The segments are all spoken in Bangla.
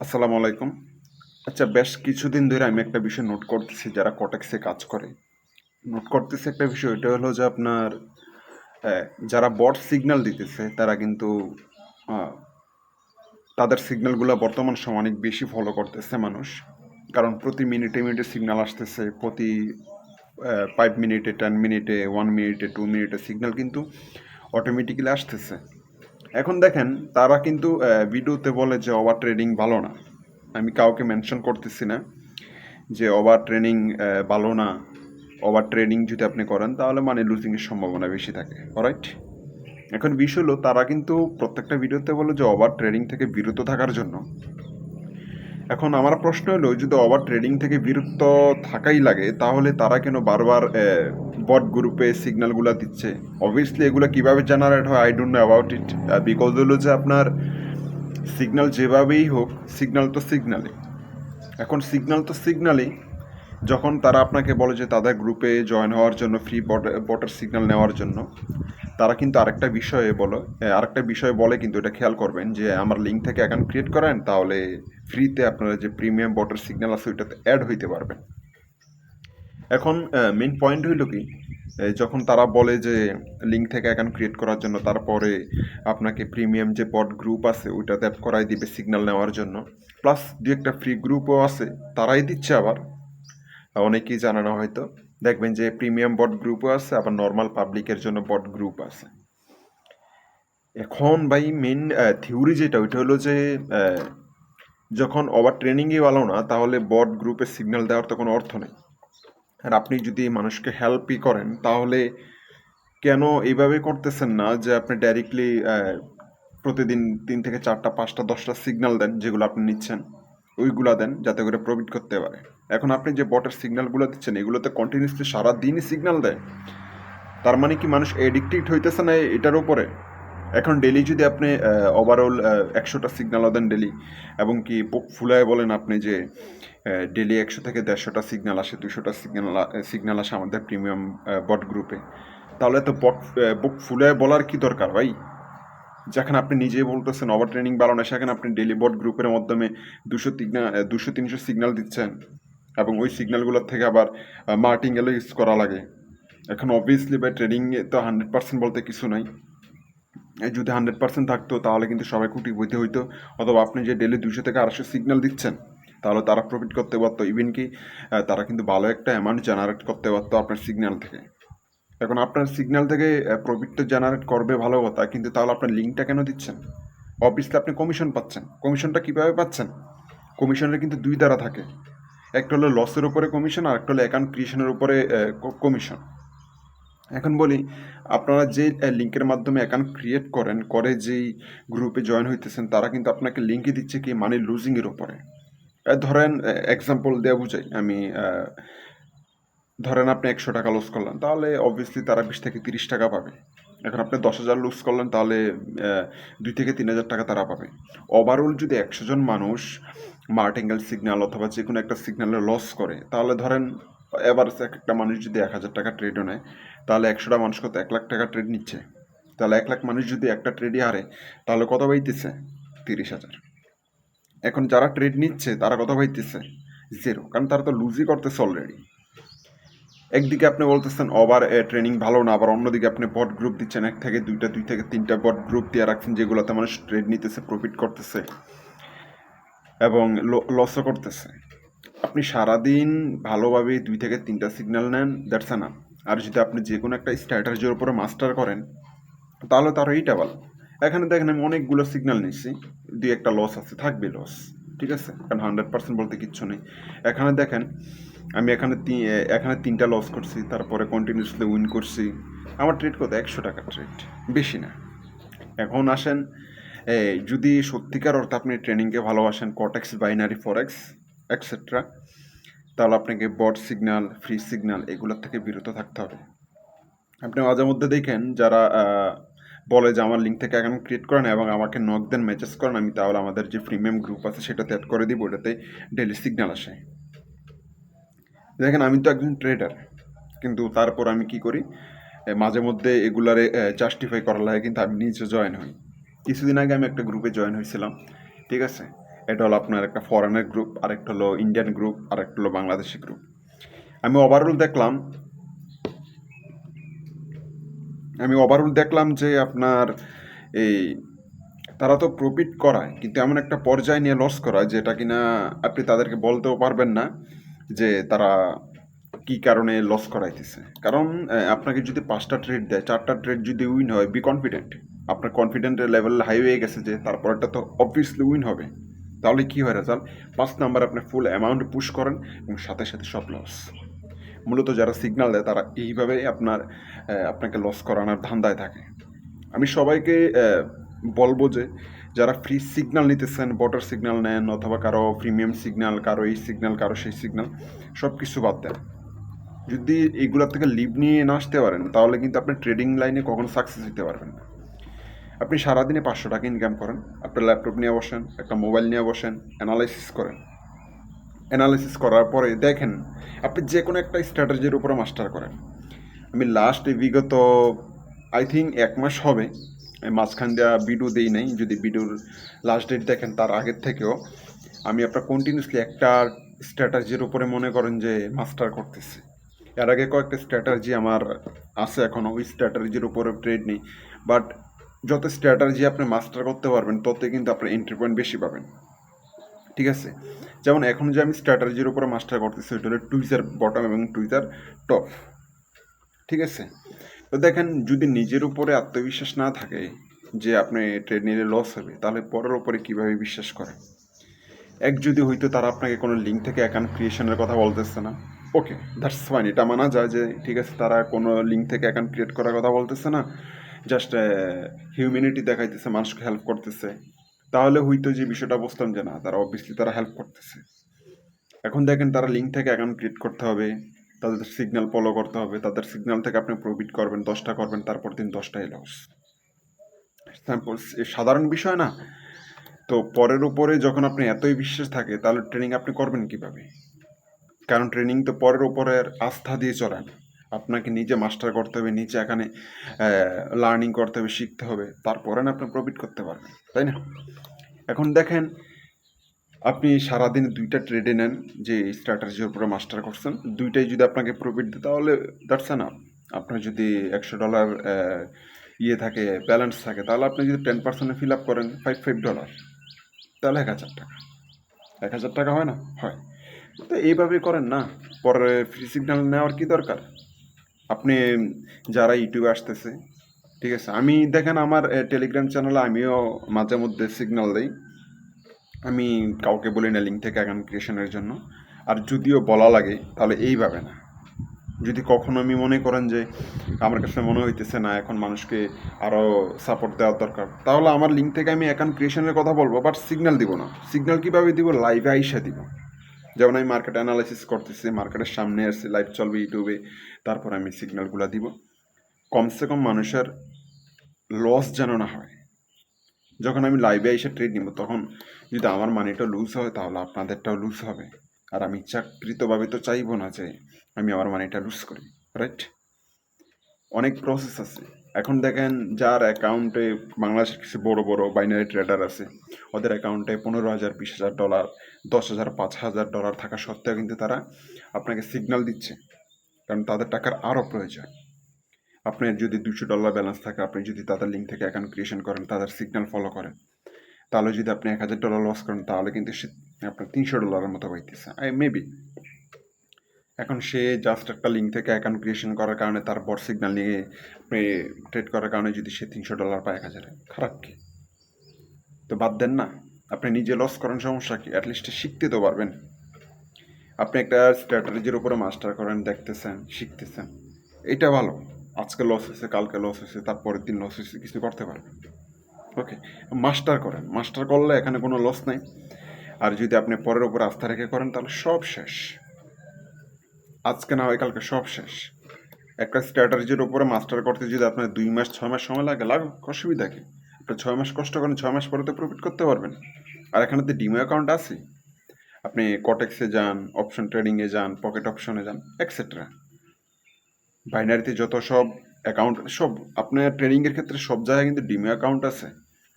আসসালামু আলাইকুম। আচ্ছা, বেশ কিছুদিন ধরে আমি একটা বিষয় নোট করতেছি, যারা কটেক্সে কাজ করে নোট করতেছি একটা বিষয়। এটা হলো যে আপনার যারা বট সিগন্যাল দিতেছে তারা কিন্তু আহ, তাদের সিগন্যালগুলো বর্তমান সময় অনেক বেশি ফলো করতেছে মানুষ। কারণ প্রতি মিনিটে মিনিটে সিগন্যাল আসতেছে, প্রতি 5 মিনিটে, 10 মিনিটে, 1 মিনিটে, 2 মিনিটে সিগন্যাল কিন্তু অটোমেটিক্যালি আসতেছে। এখন দেখেন, তারা কিন্তু ভিডিওতে বলে যে ওভার ট্রেডিং ভালো না। আমি কাউকে মেনশন করতেছি না যে ওভার ট্রেনিং ভালো না। ওভার ট্রেডিং যদি আপনি করেন তাহলে মানে লুজিংয়ের সম্ভাবনা বেশি থাকে, অলরাইট। এখন বিষয় হলো, তারা কিন্তু প্রত্যেকটা ভিডিওতে বলে যে ওভার ট্রেডিং থেকে বিরত থাকার জন্য। এখন আমার প্রশ্ন হলো, যদি ওভার ট্রেডিং থেকে বিরত থাকাই লাগে তাহলে তারা কেন বারবার বট গ্রুপে সিগন্যালগুলো দিচ্ছে? অবভিয়াসলি এগুলো কিভাবে জেনারেট হয় I don't know about it. Because হলো যে আপনার সিগন্যাল যেভাবেই হোক, সিগন্যাল তো সিগন্যালই। এখন সিগন্যাল তো সিগন্যালই। যখন তারা আপনাকে বলে যে তাদের গ্রুপে জয়েন হওয়ার জন্য, ফ্রি বটের সিগন্যাল নেওয়ার জন্য, তারা কিন্তু আরেকটা বিষয়ে বলে কিন্তু এটা খেয়াল করবেন যে আমার লিঙ্ক থেকে অ্যাকাউন্ট ক্রিয়েট করেন, তাহলে ফ্রিতে আপনারা যে প্রিমিয়াম বটের সিগন্যাল আছে ওইটাতে অ্যাড হইতে পারবেন। এখন মেইন পয়েন্ট হইল কি, যখন তারা বলে যে লিঙ্ক থেকে অ্যাকাউন্ট ক্রিয়েট করার জন্য, তারপরে আপনাকে প্রিমিয়াম যে বট গ্রুপ আছে ওইটাতে অ্যাড করাই দিবে সিগন্যাল নেওয়ার জন্য, প্লাস দু একটা ফ্রি গ্রুপও আছে তারাই দিচ্ছে। আবার অনেকেই জানে না হয়তো, দেখবেন যে প্রিমিয়াম বট গ্রুপও আছে, আবার নর্মাল পাবলিকের জন্য বট গ্রুপ আছে। এখন ভাই মেন থিওরি যেটা, ওইটা হলো যে যখন ওভার ট্রেনিংই ভালো না, তাহলে বট গ্রুপে সিগন্যাল দেওয়ার তো কোনো অর্থ নেই। আর আপনি যদি মানুষকে হেল্পই করেন, তাহলে কেন এইভাবে করতেছেন না যে আপনি ডাইরেক্টলি প্রতিদিন 3 থেকে 4টা 5টা 10টা সিগন্যাল দেন, যেগুলো আপনি নিচ্ছেন ওইগুলা দেন, যাতে করে প্রফিট করতে পারে। এখন আপনি যে বটের সিগন্যালগুলো দিচ্ছেন এগুলোতে কন্টিনিউসলি সারাদিনই সিগন্যাল দেয়, তার মানে কি মানুষ এডিক্টেড হইতেছে না এটার উপরে? এখন ডেলি যদি আপনি ওভারঅল 100টা সিগন্যালও দেন ডেলি, এবং কি বুক ফুলায় বলেন আপনি যে ডেলি 100 থেকে 150টা সিগন্যাল আসে, 200টা সিগন্যাল আসে আমাদের প্রিমিয়াম বট গ্রুপে, তাহলে তো বুক ফুলায় বলার কি দরকার ভাই? যেখানে আপনি নিজেই বলতেছেন ওভার ট্রেনিং বাড়ানো, সেখানে আপনি ডেলি বট গ্রুপের মাধ্যমে 200-300 সিগন্যাল দিচ্ছেন, এবং ওই সিগন্যালগুলোর থেকে আবার মার্টিঙ্গেলও ইউজ করা লাগে। এখন অবভিয়াসলি বাই ট্রেডিংয়ে তো 100% বলতে কিছু নাই। যদি 100% থাকতো তাহলে কিন্তু সবাই কোটিপতি হইতো, অথবা আপনি যে ডেলি 200 থেকে 250 সিগন্যাল দিচ্ছেন তাহলে তারা প্রফিট করতে পারতো। ইভেন কি তারা কিন্তু ভালো একটা অ্যামাউন্ট জেনারেট করতে পারতো আপনার সিগন্যাল থেকে। এখন আপনার সিগন্যাল থেকে প্রফিট তো জেনারেট করবে, ভালো কথা, কিন্তু তাহলে আপনার লিঙ্কটা কেন দিচ্ছেন? অবভিয়াসলি আপনি কমিশন পাচ্ছেন। কমিশনটা কীভাবে পাচ্ছেন? কমিশনের কিন্তু দুই ধারা থাকে, একটা হলো লসের উপরে কমিশন, আর একটা হলো অ্যাকাউন্ট ক্রিয়েশনের উপরে কমিশন। এখন বলি, আপনারা যে লিঙ্কের মাধ্যমে অ্যাকাউন্ট ক্রিয়েট করে যেই গ্রুপে জয়েন হইতেছেন, তারা কিন্তু আপনাকে লিঙ্কই দিচ্ছে কি মানি লুজিংয়ের উপরে। ধরেন এক্সাম্পল দেওয়া বুঝাই আমি, ধরেন আপনি 100 টাকা লস করলেন, তাহলে অবভিয়াসলি তারা 20 থেকে 30 টাকা পাবে। এখন আপনি 10,000 লস করলেন, তাহলে 2 থেকে 3 হাজার টাকা তারা পাবে। ওভারঅল যদি 100 জন মানুষ মার্টিঙ্গেল সিগন্যাল অথবা যে কোনো একটা সিগন্যালে লস করে, তাহলে ধরেন এভারেজ একটা মানুষ যদি 1,000 টাকা ট্রেডও নেয়, তাহলে 100টা মানুষ কত 1 লাখ টাকা ট্রেড নিচ্ছে। তাহলে 1 লাখ মানুষ যদি একটা ট্রেডই হারে, তাহলে কত পাইতেছে? 30,000। এখন যারা ট্রেড নিচ্ছে তারা কত পাইতেছে? জিরো, কারণ তারা তো লুজই করতেছে অলরেডি। একদিকে আপনি বলতেছেন ওভার ট্রেনিং ভালো না, আবার অন্যদিকে আপনি বট গ্রুপ দিচ্ছেন, 1 থেকে 2টা, 2 থেকে 3টা বট গ্রুপ দিয়ে রাখছেন, যেগুলোতে মানুষ ট্রেড নিতেছে, প্রফিট করতেছে এবং লসও করতেছে। আপনি সারাদিন ভালোভাবে 2 থেকে 3টা সিগন্যাল নেন, দ্যাটস এনাফ। আর যদি আপনি যে কোনো একটা স্ট্র্যাটেজির উপরে মাস্টার করেন, তাহলে তার এইটা ভালো। এখানে দেখেন আমি অনেকগুলো সিগন্যাল নিচ্ছি, 2-1টা লস আছে, থাকবে লস, ঠিক আছে, কারণ 100% বলতে কিচ্ছু নেই। এখানে দেখেন আমি এখানে 3টা লস করছি, তারপরে কন্টিনিউসলি উইন করছি। আমার ট্রেড কত? 100 টাকা ট্রেড, বেশি না। এখন আসেন, যদি সত্যিকার অর্থে আপনি ট্রেনিংকে ভালোবাসেন, কটেক্স, বাইনারি, ফরেক্স এটসেট্রা, তাহলে আপনাকে বট সিগন্যাল, ফ্রি সিগন্যাল এগুলোর থেকে বিরত থাকতে হবে। আপনি মাঝে মধ্যে দেখেন যারা বলে যে আমার লিঙ্ক থেকে অ্যাকাউন্ট ক্রিয়েট করেন এবং আমাকে নক দেন, মেসেজ করেন, আমি তাহলে আমাদের যে প্রিমিয়াম গ্রুপ আছে সেটাতে অ্যাড করে দিব, ওটাতে ডেলি সিগন্যাল আসে। দেখেন আমি তো একজন ট্রেডার, কিন্তু তারপর আমি কি করি, মাঝে মধ্যে এগুলারে জাস্টিফাই করার লাগে কিন্তু আমি নিজে জয়েন হই। কিছুদিন আগে আমি একটা গ্রুপে জয়েন হয়েছিলাম, ঠিক আছে। এটা হলো আপনার একটা ফরেনের গ্রুপ, আরেকটা হলো ইন্ডিয়ান গ্রুপ, আরেকটা হলো বাংলাদেশি গ্রুপ। আমি ওভারঅল দেখলাম যে আপনার এই তারা তো প্রফিট করায়, কিন্তু এমন একটা পর্যায়ে নিয়ে লস করায় যেটা কিনা আপনি তাদেরকে বলতেও পারবেন না যে তারা কি কারণে লস করাইতেছে। কারণ আপনাকে যদি 5টা ট্রেড দেয়, 4টা ট্রেড যদি উইন হয়, বি কনফিডেন্ট। আপনার কনফিডেন্টের লেভেল হাই হয়ে গেছে যে তারপরটা তো অবভিয়াসলি উইন হবে। তাহলে কি হয় রেজাল্ট? 5 নাম্বার আপনি ফুল অ্যামাউন্ট পুশ করেন এবং সাথে সাথে সব লস। মূলত যারা সিগন্যাল দেয় তারা এইভাবেই আপনাকে লস করানোর ধান্দায় থাকে। আমি সবাইকে বলবো যে যারা ফ্রি সিগন্যাল নিতেছেন, বটার সিগন্যাল নেন অথবা কারো প্রিমিয়াম সিগন্যাল, কারো এই সিগন্যাল, কারো সেই সিগন্যাল, সব কিছু বাদ দেন। যদি এইগুলোর থেকে লিভ নিয়ে না আসতে পারেন তাহলে কিন্তু আপনি ট্রেডিং লাইনে কখনো সাকসেস হতে পারবেন না। আপনি সারাদিনে 500 টাকা ইনকাম করেন, আপনার ল্যাপটপ নিয়ে বসেন, একটা মোবাইল নিয়ে বসেন, অ্যানালাইসিস করেন। অ্যানালাইসিস করার পরে দেখেন আপনি যে কোনো একটা স্ট্র্যাটেজির উপরে মাস্টার করেন। আমি লাস্ট বিগত আই থিঙ্ক 1 মাস হবে, মাঝখান দেওয়া ভিডিও দিই নাই। যদি ভিডিওর লাস্ট ডেট দেখেন তার আগের থেকেও আমি আপনার কন্টিনিউসলি একটা স্ট্র্যাটাজির উপরে মনে করেন যে মাস্টার করতেছি। এর আগে কয়েকটা স্ট্র্যাটাজি আমার আছে, এখনও ওই স্ট্র্যাটাজির উপরে ট্রেড নেই। বাট যত স্ট্র্যাটাজি আপনি মাস্টার করতে পারবেন ততই কিন্তু আপনার এন্ট্রি পয়েন্ট বেশি পাবেন। ঠিক আছে, যেমন এখন যে আমি স্ট্র্যাটাজির উপরে মাস্টার করতেছি ওইটা হলো টুইজার বটম এবং টুইজার টপ। ঠিক আছে, তো দেখেন যদি নিজের উপরে আত্মবিশ্বাস না থাকে যে আপনি ট্রেড নিলে লস হবে, তাহলে পরের উপরে কিভাবে বিশ্বাস করেন? যদি হয়তো তারা আপনাকে কোনো লিঙ্ক থেকে অ্যাকাউন্ট ক্রিয়েশনের কথা বলতেছে না, ওকে দ্যাটস ফাইন, এটা মানা যায় যে ঠিক আছে তারা কোনো লিঙ্ক থেকে অ্যাকাউন্ট ক্রিয়েট করার কথা বলতেছে না, জাস্ট হিউম্যানিটি দেখাইতেছে, মানুষকে হেল্প করতেছে। তাহলে হয়তো যে বিষয়টা বুঝতাম যে না, তারা অবভিয়াসলি তারা হেল্প করতেছে। এখন দেখেন তারা লিঙ্ক থেকে অ্যাকাউন্ট ক্রিয়েট করতে হবে, তাদের সিগন্যাল ফলো করতে হবে, তাদের সিগন্যাল থেকে আপনি প্রফিট করবেন, 10টা করবেন, তারপর দিন 10টাই লস। সাধারণ বিষয় না। তো পরের উপরে যখন আপনি এতই বিশ্বাস থাকে তাহলে ট্রেনিং আপনি করবেন কিভাবে? কারণ ট্রেনিং তো পরের উপরের আস্থা দিয়ে চলে না। আপনাকে নিজে মাস্টার করতে হবে, নিজে এখানে লার্নিং করতে হবে, শিখতে হবে, তারপরে না আপনি প্রফিট করতে পারবেন, তাই না? এখন দেখেন আপনি সারাদিন 2টা ট্রেডে নেন, যে স্ট্র্যাটাজির উপরে মাস্টার করছেন, 2টাই যদি আপনাকে প্রফিট দেয় তাহলে দ্যাটস এনাফ। আপনার যদি $100 ইয়ে থাকে, ব্যালেন্স থাকে, তাহলে আপনি যদি 10% ফিল আপ করেন $5 তাহলে 1000 টাকা। 1000 টাকা হয় না? হয়। তো এইভাবেই করেন না, পরে ফ্রি সিগন্যাল নেওয়ার কি দরকার? আপনি যারা ইউটিউবে আসতেছে, ঠিক আছে, আমি দেখেন আমার টেলিগ্রাম চ্যানেলে আমিও মাঝে মধ্যে সিগন্যাল দিই। আমি কাউকে বলি না লিঙ্ক থেকে অ্যাকাউন্ট ক্রিয়েশনের জন্য। আর যদিও বলা লাগে তাহলে এইভাবে না। যদি কখনো আমি মনে করেন যে আমার কাছে মনে হইতেছে না এখন মানুষকে আরও সাপোর্ট দেওয়ার দরকার, তাহলে আমার লিঙ্ক থেকে আমি অ্যাকাউন্ট ক্রিয়েশনের কথা বলবো, বাট সিগন্যাল দিব না। সিগন্যাল কীভাবে দিব? লাইভে আইসা দিব। যেমন আমি মার্কেট অ্যানালাইসিস করতেছি, মার্কেটের সামনে আসছি, লাইভ চলবে ইউটিউবে, তারপর আমি সিগন্যালগুলো দিব। কমসে কম মানুষের লস যেন না হয়। যখন আমি লাইভে এসে ট্রেড নিব তখন যদি আমার মানিটা লুজ হয় তাহলে আপনাদেরটাও লুজ হবে। আর আমি ইচ্ছাকৃতভাবে তো চাইবো না যে আমি আমার মানিটা লুজ করি, রাইট? অনেক প্রসেস আছে। এখন দেখেন যার অ্যাকাউন্টে বাংলাদেশের কিছু বড় বড় বাইনারি ট্রেডার আছে, ওদের অ্যাকাউন্টে $15,000, $20,000, $10,000, $5,000 থাকা সত্ত্বেও কিন্তু তারা আপনাকে সিগন্যাল দিচ্ছে, কারণ তাদের টাকার আরও প্রয়োজন। আপনার যদি $200 ব্যালেন্স থাকে, আপনি যদি তাদের লিঙ্ক থেকে অ্যাকাউন্ট ক্রিয়েশন করেন, তাদের সিগন্যাল ফলো করেন, তাহলে যদি আপনি $1,000 লস করেন তাহলে কিন্তু সে আপনার $300 মতো পাইতেছে মেবি। এখন সে জাস্ট একটা লিঙ্ক থেকে অ্যাকাউন্ট ক্রিয়েশন করার কারণে, তার বট সিগন্যাল নিয়ে ট্রেড করার কারণে যদি সে $300 পায় 1,000, খারাপ কি? তো বাদ দেন না, আপনি নিজে লস করেন, সমস্যা কি? অ্যাটলিস্ট শিখতে তো পারবেন। আপনি একটা স্ট্র্যাটেজির উপরে মাস্টার করেন, দেখতেছেন, শিখতেছেন, এটা ভালো। আজকে লস হয়েছে, কালকে লস হয়েছে, তারপরের দিন লস হয়েছে, কিছু করতে পারবেন। ওকে, মাস্টার করেন। মাস্টার করলে এখানে কোনো লস নাই। আর যদি আপনি পরের উপর আস্থা রেখে করেন তাহলে সব শেষ। আজকে না হয় কালকে সব শেষ। একটা স্ট্র্যাটাজির উপরে মাস্টার করতে যদি আপনার 2 মাস 6 মাস সময় লাগে, লাগুক, অসুবিধা কি? আপনি 6 মাস কষ্ট করেন, 6 মাস পরে তো প্রফিট করতে পারবেন। আর এখানে তো ডিমো অ্যাকাউন্ট আছে, আপনি কটেক্সে যান, অপশন ট্রেডিংয়ে যান, পকেট অপশনে যান, এক্সেট্রা। বাইনারিতে যত সব অ্যাকাউন্ট, সব আপনার ট্রেডিংয়ের ক্ষেত্রে সব জায়গায় কিন্তু ডিমো অ্যাকাউন্ট আছে।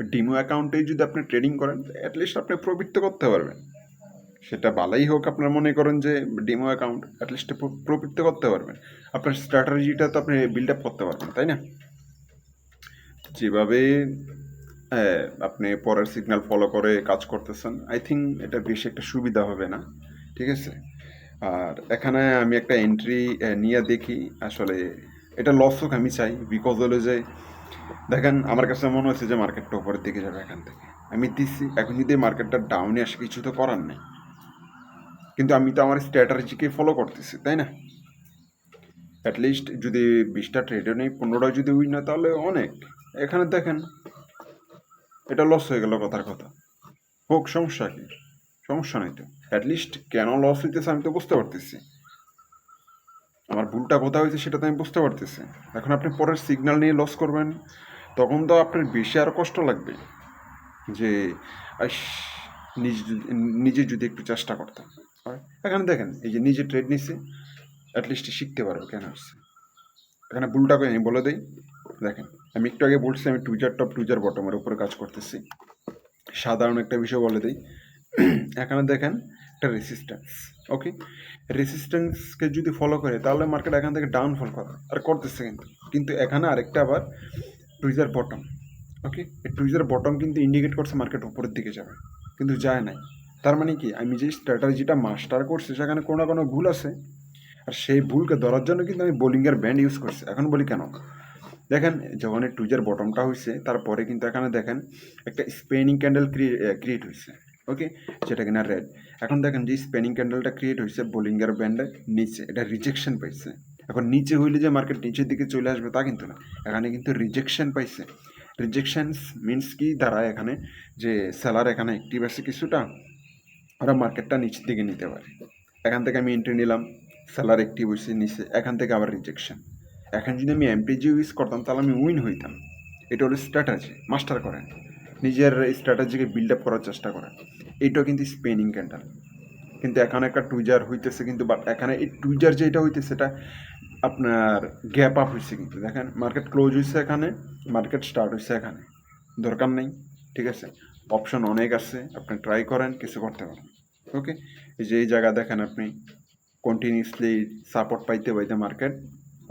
ডিমো অ্যাকাউন্টেই যদি আপনি ট্রেডিং করেন অ্যাটলিস্ট আপনি প্রফিট তো করতে পারবেন। সেটা ভালোই হোক, আপনার মনে করেন যে ডিমো অ্যাকাউন্ট, অ্যাটলিস্ট প্রফিট তো করতে পারবেন। আপনার স্ট্র্যাটেজিটা তো আপনি বিল্ড আপ করতে পারবেন, তাই না? যেভাবে আপনি পরের সিগন্যাল ফলো করে কাজ করতেছেন, আই থিঙ্ক এটা বেশি একটা সুবিধা হবে না, ঠিক আছে? আর এখানে আমি একটা এন্ট্রি নিয়ে দেখি, আসলে এটা লস হোক আমি চাই, বিকজ হলো যে দেখেন আমার কাছে মনে হচ্ছে যে মার্কেটটা উপরের দিকে যাবে এখান থেকে, আমি দিচ্ছি। এখন যদি মার্কেটটা ডাউনে আসে কিছু তো করার নেই, কিন্তু আমি তো আমার স্ট্র্যাটেজিকে ফলো করতেছি, তাই না? অ্যাটলিস্ট যদি 20টা ট্রেডে নেই, 15টা যদি উইন হয় তাহলে অনেক। এখানে দেখেন এটা লস হয়ে গেল, কথার কথা হোক, সমস্যা কি? সমস্যা নেই তো। অ্যাটলিস্ট কেন লস হইতেছে আমি তো বুঝতে পারতেছি, আমার ভুলটা কোথায় হয়েছে সেটা তো আমি বুঝতে পারতেছি। এখন আপনি পরের সিগন্যাল নিয়ে লস করবেন, তখন তো আপনার বেশি আরও কষ্ট লাগবে যে আইস, নিজে যদি একটু চেষ্টা করতাম। এখানে দেখেন এই যে নিজে ট্রেড নিচ্ছে, অ্যাটলিস্ট শিখতে পারবো কেন হচ্ছে। এখানে ভুলটা করে আমি বলে দিই, দেখেন আমি একটু আগে বলছি আমি টুইজার টপ টুইজার বটমের উপরে কাজ করতেছি। সাধারণ একটা বিষয় বলে দিই, এখানে দেখেন একটা রেসিস্ট্যান্স, ওকে? রেসিস্ট্যান্সকে যদি ফলো করে তাহলে মার্কেট এখান থেকে ডাউনফল করে, আর করতেছে কিন্তু এখানে আরেকটা আবার টুইজার বটম, ওকে? এই টুইজার বটম কিন্তু ইন্ডিকেট করছে মার্কেট উপরের দিকে যাবে, কিন্তু যায় নাই। তার মানে কি, আমি যে স্ট্র্যাটেজিটা মাস্টার করছি সেখানে কোনো না কোনো ভুল আছে, আর সেই ভুলকে ধরার জন্য কিন্তু আমি বোলিংয়ের ব্যান্ড ইউজ করছি। এখন বলি কেন, দেখেন যখন এই টুইজার বটমটা হয়েছে তারপরে কিন্তু এখানে দেখেন একটা স্পেনিং ক্যান্ডেল ক্রিয়েট হয়েছে, ওকে? যেটা কিনা রেড। এখন দেখেন যে স্পেনিং ক্যান্ডেলটা ক্রিয়েট হয়েছে বোলিংয়ের ব্যান্ডের নিচে, এটা রিজেকশন পাইছে। এখন নিচে হইলে যে মার্কেট নিচের দিকে চলে আসবে তা কিন্তু না, এখানে কিন্তু রিজেকশন পাইছে। রিজেকশনস মিনস কি দাঁড়ায় এখানে, যে সেলার এখানে অ্যাক্টিভ আছে কিছুটা, ওরা মার্কেটটা নিচের দিকে নিতে পারে। এখান থেকে আমি এন্ট্রি নিলাম, সেলার অ্যাক্টিভ হয়েছে নিচে, এখান থেকে আবার রিজেকশন। এখন যদি আমি এমটিজি ইউজ করতাম তাহলে আমি উইন হইতাম। এটা হলো স্ট্র্যাটেজি, মাস্টার করেন, নিজের স্ট্র্যাটেজিকে বিল্ড আপ করার চেষ্টা করেন। এইটাও কিন্তু স্পেনিং ক্যান্ডেল, কিন্তু এখানে একটা টুইজার হইতেছে, কিন্তু বাট এখানে এই টুইজার যেটা হইতেছে সেটা আপনার গ্যাপ আপ হয়েছে, কিন্তু দেখেন মার্কেট ক্লোজ হয়েছে এখানে, মার্কেট স্টার্ট হয়েছে এখানে, দরকার নেই, ঠিক আছে? অপশন অনেক আছে, আপনি ট্রাই করেন, কিছু করতে পারেন, ওকে? এই যে এই জায়গা দেখেন আপনি কন্টিনিউসলি সাপোর্ট পাইতে পাইতে মার্কেট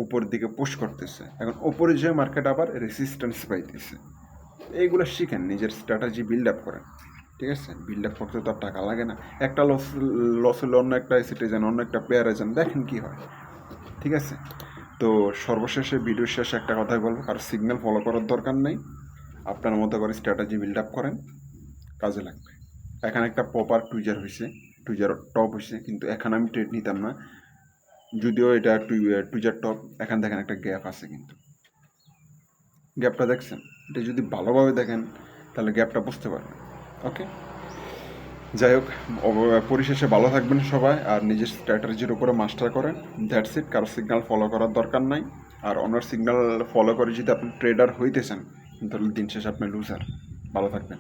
উপরের দিকে পুশ করতেছে, এখন উপরে যে মার্কেট আবার রেসিস্ট্যান্স পাইতেছে। এইগুলো শিখেন, নিজের স্ট্র্যাটেজি বিল্ড আপ করেন, ঠিক আছে? বিল্ড আপ করতে তো আর টাকা লাগে না, একটা লস হলে অন্য একটা এসেটে যান, অন্য একটা পেয়ারে যান, দেখেন কি হয়, ঠিক আছে? তো সর্বশেষে ভিডিওর শেষে একটা কথাই বলবো, আর সিগন্যাল ফলো করার দরকার নেই, আপনার মতো করে স্ট্র্যাটেজি বিল্ড আপ করেন, কাজে লাগবে। এখানে একটা প্রপার টুইজার হয়েছে, টুইজার টপ হয়েছে, কিন্তু এখানে আমি ট্রেড নিতাম না, যদিও এটা টুইজার টপ। এখান দেখেন একটা গ্যাপ আছে, কিন্তু গ্যাপটা দেখছেন, এটা যদি ভালোভাবে দেখেন তাহলে গ্যাপটা বুঝতে পারবেন, ওকে? যাই হোক, পরিশেষে ভালো থাকবেন সবাই, আর নিজের স্ট্র্যাটেজির উপরে মাস্টার করেন, দ্যাটস ইট। কারো সিগন্যাল ফলো করার দরকার নাই, আর অন্যের সিগন্যাল ফলো করে যদি আপনি ট্রেডার হইতেছেন তাহলে দিন শেষে আপনি লুজার। ভালো থাকবেন।